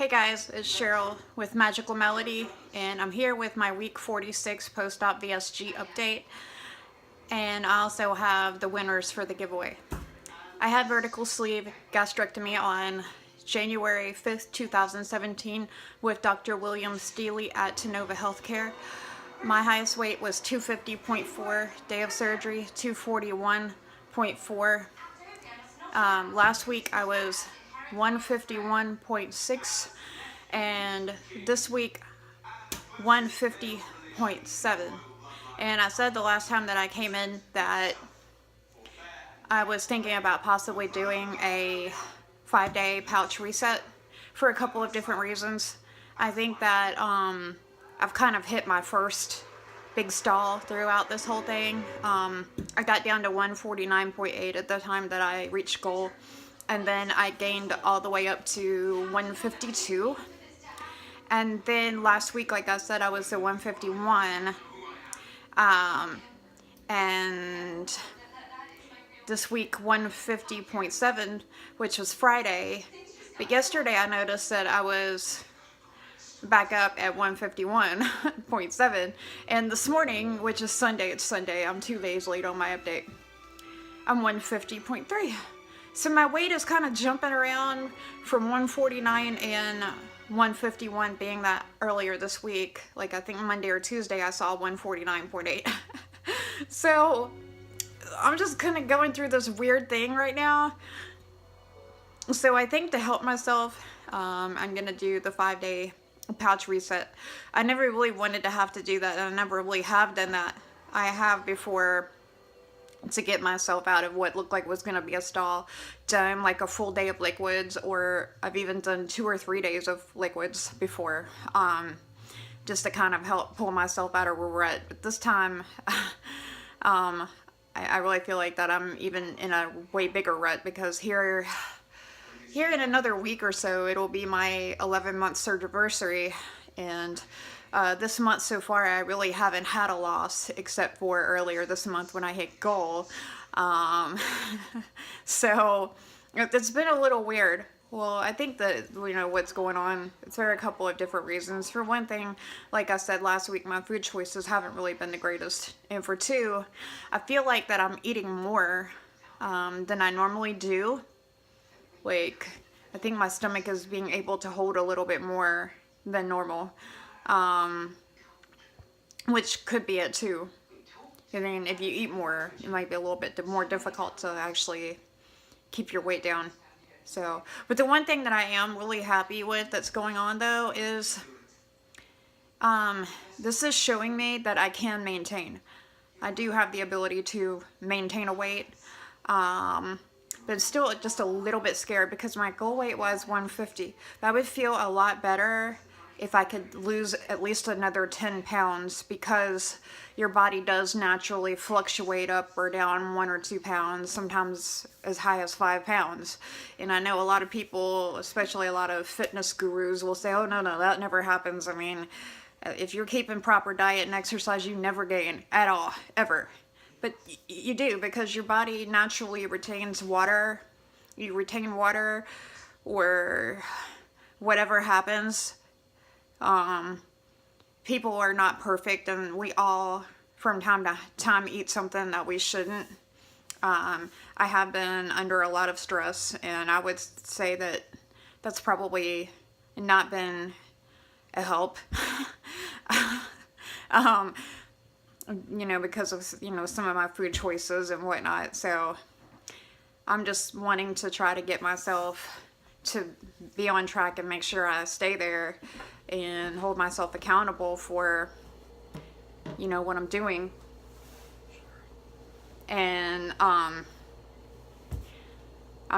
Hey guys, it's Cheryl with Magical Melody, and I'm here with my week 46 post-op VSG update, and I also have the winners for the giveaway. I had vertical sleeve gastrectomy on January 5th, 2017 with Dr. William Steele at Tenova Healthcare. My highest weight was 250.4, day of surgery 241.4. Last week I was 151.6, and this week 150.7. And I said the last time that I came in that I was thinking about possibly doing a 5-day pouch reset for a couple of different reasons. I think that I've kind of hit my first big stall throughout this whole thing. I got down to 149.8 at the time that I reached goal, and then I gained all the way up to 152. And then last week, like I said, I was at 151. And this week 150.7, which was Friday. But yesterday I noticed that I was back up at 151.7, and this morning, which is Sunday, it's Sunday, I'm 2 days late on my update, I'm 150.3. So my weight is kind of jumping around from 149 and 151, being that earlier this week, like I think Monday or Tuesday, I saw 149.8. So I'm just kind of going through this weird thing right now. So I think to help myself, I'm gonna do the 5-day pouch reset. I never really wanted to have to do that, and I never really have done that. I have before, to get myself out of what looked like was going to be a stall, done like a full day of liquids, or I've even done 2 or 3 days of liquids before, just to kind of help pull myself out of a rut. But this time, I really feel like that I'm even in a way bigger rut, because here in another week or so, it'll be my 11-month surgery, and this month so far, I really haven't had a loss, except for earlier this month when I hit goal. So it's been a little weird. Well, I think that, what's going on, there are a couple of different reasons. For one thing, like I said last week, my food choices haven't really been the greatest. And for two, I feel like that I'm eating more than I normally do. Like, I think my stomach is being able to hold a little bit more than normal, which could be it too. I mean, if you eat more, it might be a little bit more difficult to actually keep your weight down. So, but the one thing that I am really happy with that's going on though is, this is showing me that I can maintain. I do have the ability to maintain a weight, but still just a little bit scared, because my goal weight was 150. That would feel a lot better if I could lose at least another 10 pounds, because your body does naturally fluctuate up or down 1 or 2 pounds, sometimes as high as 5 pounds. And I know a lot of people, especially a lot of fitness gurus, will say, oh no, that never happens. I mean, if you're keeping proper diet and exercise, you never gain at all, ever. But you do, because your body naturally retains water. You retain water, or whatever happens. People are not perfect, and we all, from time to time, eat something that we shouldn't. I have been under a lot of stress, and I would say that that's probably not been a help. Because of, some of my food choices and whatnot. So I'm just wanting to try to get myself to be on track and make sure I stay there and hold myself accountable for, what I'm doing. And I'm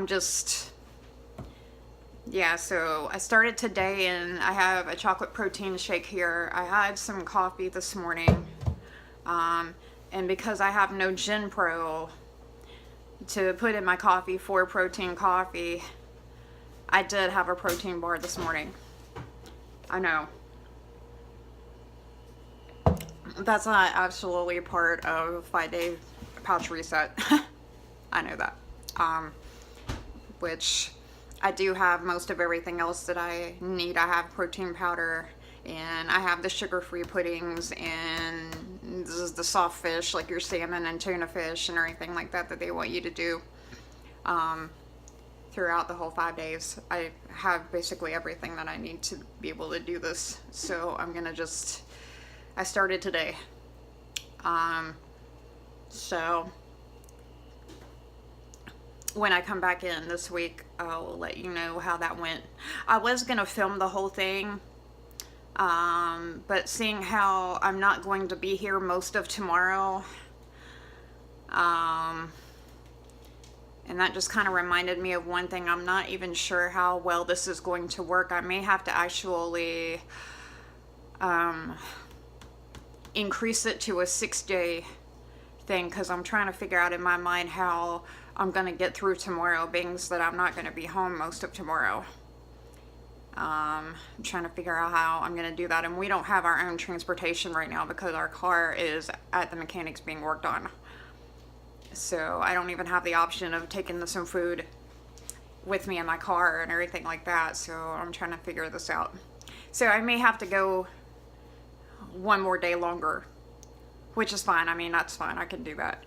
just, so I started today, and I have a chocolate protein shake here. I had some coffee this morning. And because I have no Gen Pro to put in my coffee for protein coffee, I did have a protein bar this morning. I know. That's not absolutely part of 5-day pouch reset. I know that. Which I do have most of everything else that I need. I have protein powder, and I have the sugar-free puddings, and this is the soft fish, like your salmon and tuna fish and everything like that that they want you to do throughout the whole 5 days. I have basically everything that I need to be able to do this. So I'm gonna just, I started today. So when I come back in this week, I'll let you know how that went. I was gonna film the whole thing, but seeing how I'm not going to be here most of tomorrow, and that just kind of reminded me of one thing. I'm not even sure how well this is going to work. I may have to actually increase it to a 6-day thing, because I'm trying to figure out in my mind how I'm going to get through tomorrow, being that I'm not going to be home most of tomorrow. I'm trying to figure out how I'm going to do that, and we don't have our own transportation right now because our car is at the mechanics being worked on. So I don't even have the option of taking some food with me in my car and everything like that. So I'm trying to figure this out. So I may have to go one more day longer, which is fine. I mean, that's fine. I can do that.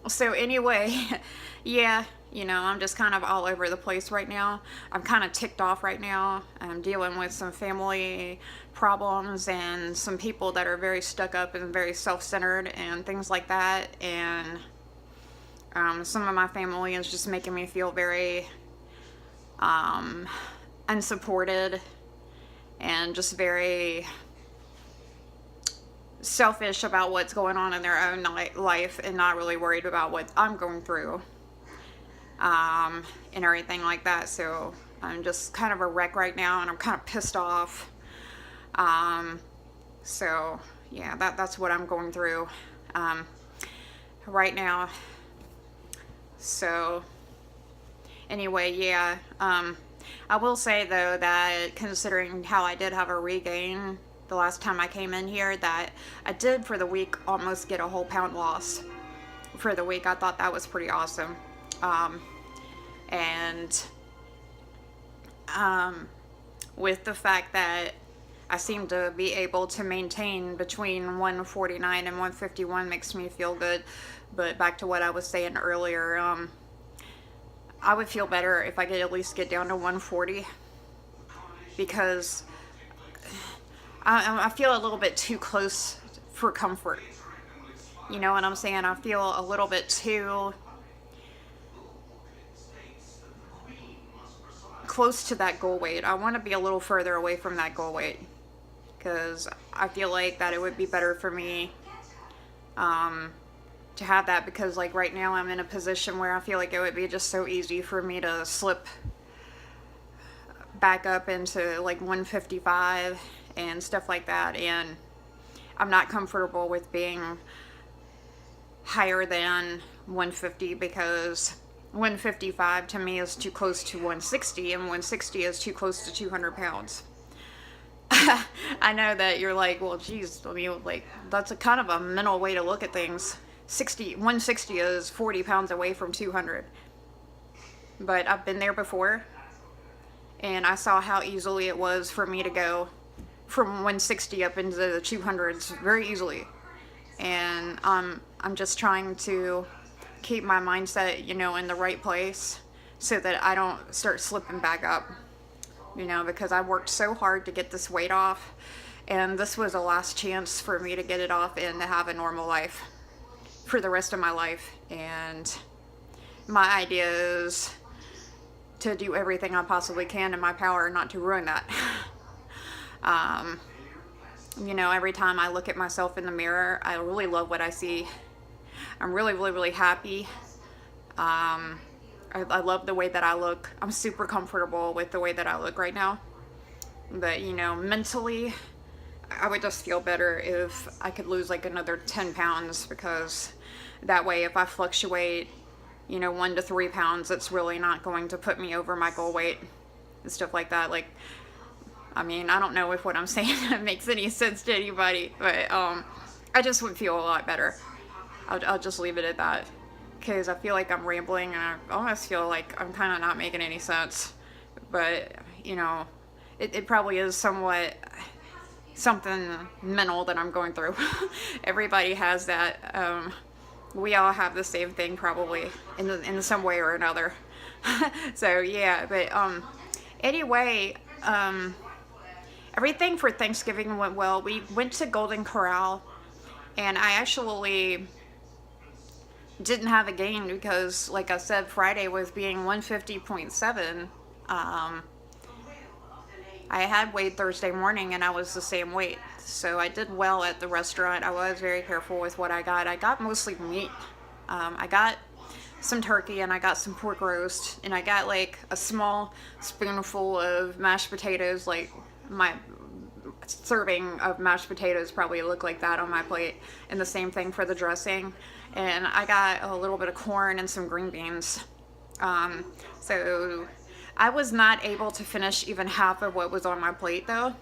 So anyway, yeah, you know, I'm just kind of all over the place right now. I'm kind of ticked off right now. I'm dealing with some family problems and some people that are very stuck up and very self-centered and things like that. And some of my family is just making me feel very unsupported and just very selfish about what's going on in their own life, and not really worried about what I'm going through and everything like that. So I'm just kind of a wreck right now, and I'm kind of pissed off. So yeah, that's what I'm going through right now. So anyway, yeah, I will say though that considering how I did have a regain the last time I came in here, that I did for the week almost get a whole pound loss for the week. I thought that was pretty awesome. With the fact that I seem to be able to maintain between 149 and 151 makes me feel good. But back to what I was saying earlier, I would feel better if I could at least get down to 140, because I feel a little bit too close for comfort. You know what I'm saying? I feel a little bit too close to that goal weight. I want to be a little further away from that goal weight, because I feel like that it would be better for me to have that, because like right now I'm in a position where I feel like it would be just so easy for me to slip back up into like 155 and stuff like that, and I'm not comfortable with being higher than 150, because 155 to me is too close to 160, and 160 is too close to 200 pounds. I know that you're like, well, geez, I mean, like, that's a kind of a mental way to look at things. 160 is 40 pounds away from 200. But I've been there before, and I saw how easily it was for me to go from 160 up into the 200s very easily. And I'm just trying to keep my mindset, you know, in the right place so that I don't start slipping back up, you know, because I worked so hard to get this weight off, and this was a last chance for me to get it off and to have a normal life for the rest of my life. And my idea is to do everything I possibly can in my power not to ruin that. You know, every time I look at myself in the mirror, I really love what I see. I'm really, really, really happy. I love the way that I look. I'm super comfortable with the way that I look right now. But, you know, mentally, I would just feel better if I could lose like another 10 pounds, because that way if I fluctuate, you know, 1 to 3 pounds, it's really not going to put me over my goal weight and stuff like that. Like, I mean, I don't know if what I'm saying makes any sense to anybody, but I just would feel a lot better. I'll just leave it at that. because I feel like I'm rambling and I almost feel like I'm kind of not making any sense. But, you know, it probably is somewhat something mental that I'm going through. Everybody has that. We all have the same thing probably in some way or another. So yeah, but anyway, everything for Thanksgiving went well. We went to Golden Corral, and I actually didn't have a gain because, like I said, Friday was being 150.7. I had weighed Thursday morning and I was the same weight. So I did well at the restaurant. I was very careful with what I got. I got mostly meat. I got some turkey and I got some pork roast and I got like a small spoonful of mashed potatoes. Like my serving of mashed potatoes probably looked like that on my plate, and the same thing for the dressing. And I got a little bit of corn and some green beans. So I was not able to finish even half of what was on my plate though.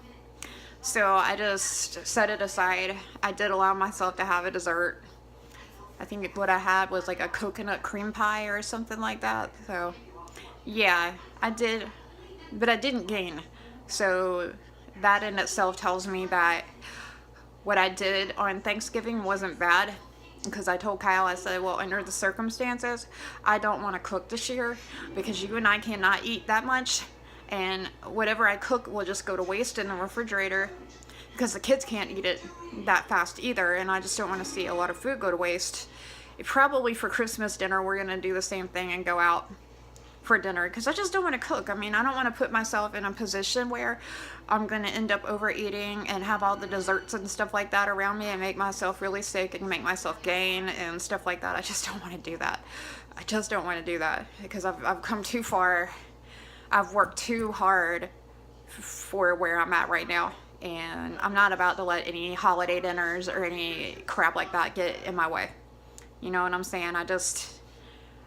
So I just set it aside. I did allow myself to have a dessert. I think what I had was like a coconut cream pie or something like that. So yeah, I did, but I didn't gain. So that in itself tells me that what I did on Thanksgiving wasn't bad. Because I told Kyle, I said, well, under the circumstances, I don't want to cook this year because you and I cannot eat that much. And whatever I cook will just go to waste in the refrigerator because the kids can't eat it that fast either. And I just don't want to see a lot of food go to waste. Probably for Christmas dinner, we're going to do the same thing and go out for dinner because I just don't want to cook. I mean, I don't want to put myself in a position where I'm going to end up overeating and have all the desserts and stuff like that around me and make myself really sick and make myself gain and stuff like that. I just don't want to do that. I just don't want to do that because I've come too far. I've worked too hard for where I'm at right now, and I'm not about to let any holiday dinners or any crap like that get in my way. You know what I'm saying? I just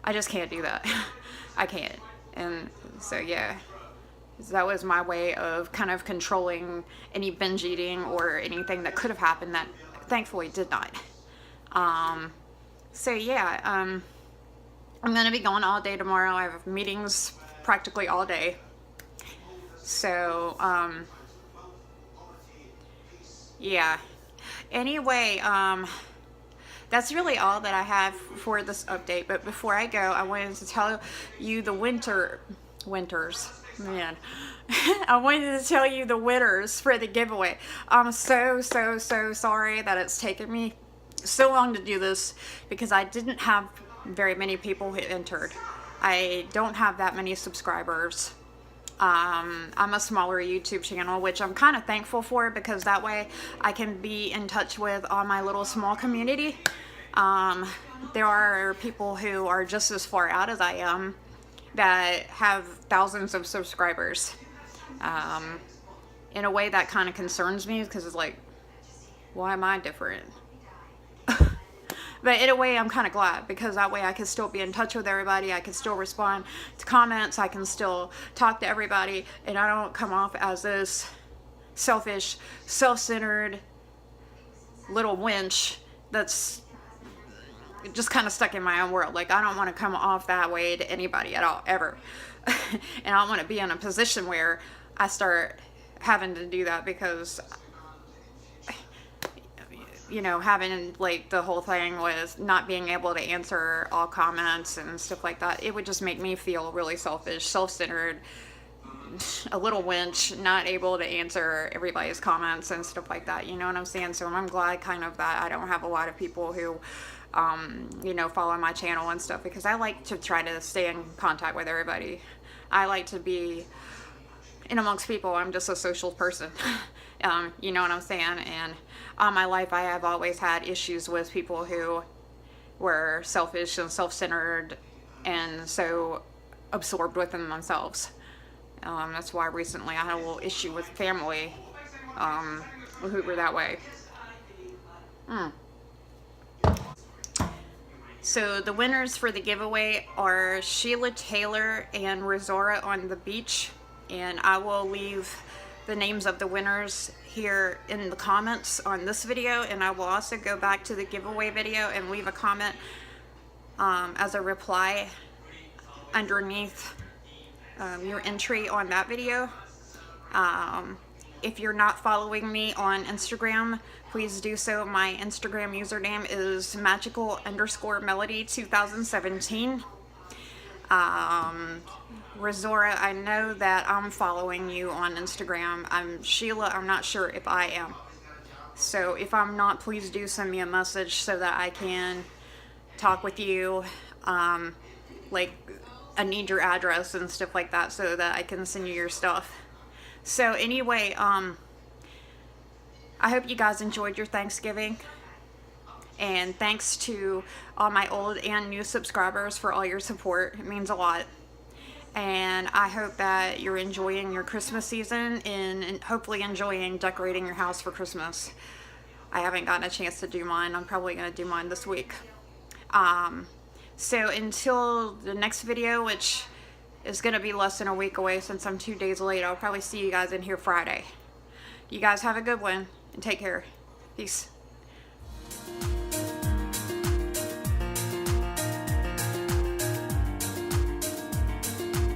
can't do that. I can't. And so yeah, that was my way of kind of controlling any binge eating or anything that could have happened that thankfully did not. So yeah, I'm going to be gone all day tomorrow. I have meetings practically all day. So, yeah. Anyway, that's really all that I have for this update. But before I go, I wanted to tell you the winters. Man, I wanted to tell you the winners for the giveaway. I'm so sorry that it's taken me so long to do this because I didn't have very many people who entered. I don't have that many subscribers. I'm a smaller YouTube channel, which I'm kind of thankful for because that way I can be in touch with all my little small community. There are people who are just as far out as I am that have thousands of subscribers. In a way that kind of concerns me because it's like, why am I different? But in a way, I'm kind of glad because that way I can still be in touch with everybody. I can still respond to comments. I can still talk to everybody. And I don't come off as this selfish, self-centered little wench that's just kind of stuck in my own world. Like, I don't want to come off that way to anybody at all, ever. And I don't want to be in a position where I start having to do that because, you know, having like the whole thing was not being able to answer all comments and stuff like that. It would just make me feel really selfish, self-centered, a little wench, not able to answer everybody's comments and stuff like that. You know what I'm saying? So I'm glad kind of that I don't have a lot of people who, you know, follow my channel and stuff because I like to try to stay in contact with everybody. I like to be in amongst people. I'm just a social person. You know what I'm saying? And all my life I have always had issues with people who were selfish and self-centered and so absorbed within themselves. That's why recently I had a little issue with family who were that way. So the winners for the giveaway are Sheila Taylor and Rosora on the Beach, and I will leave the names of the winners here in the comments on this video, and I will also go back to the giveaway video and leave a comment as a reply underneath your entry on that video. If you're not following me on Instagram, please do so. My Instagram username is magical_melody2017. Razora, I know that I'm following you on Instagram. Sheila, I'm not sure if I am. So if I'm not, please do send me a message so that I can talk with you. Like, I need your address and stuff like that so that I can send you your stuff. So anyway, I hope you guys enjoyed your Thanksgiving. And thanks to all my old and new subscribers for all your support. It means a lot. And I hope that you're enjoying your Christmas season and hopefully enjoying decorating your house for Christmas. I haven't gotten a chance to do mine. I'm probably going to do mine this week. So until the next video, which is going to be less than a week away since I'm 2 days late, I'll probably see you guys in here Friday. You guys have a good one and take care. Peace.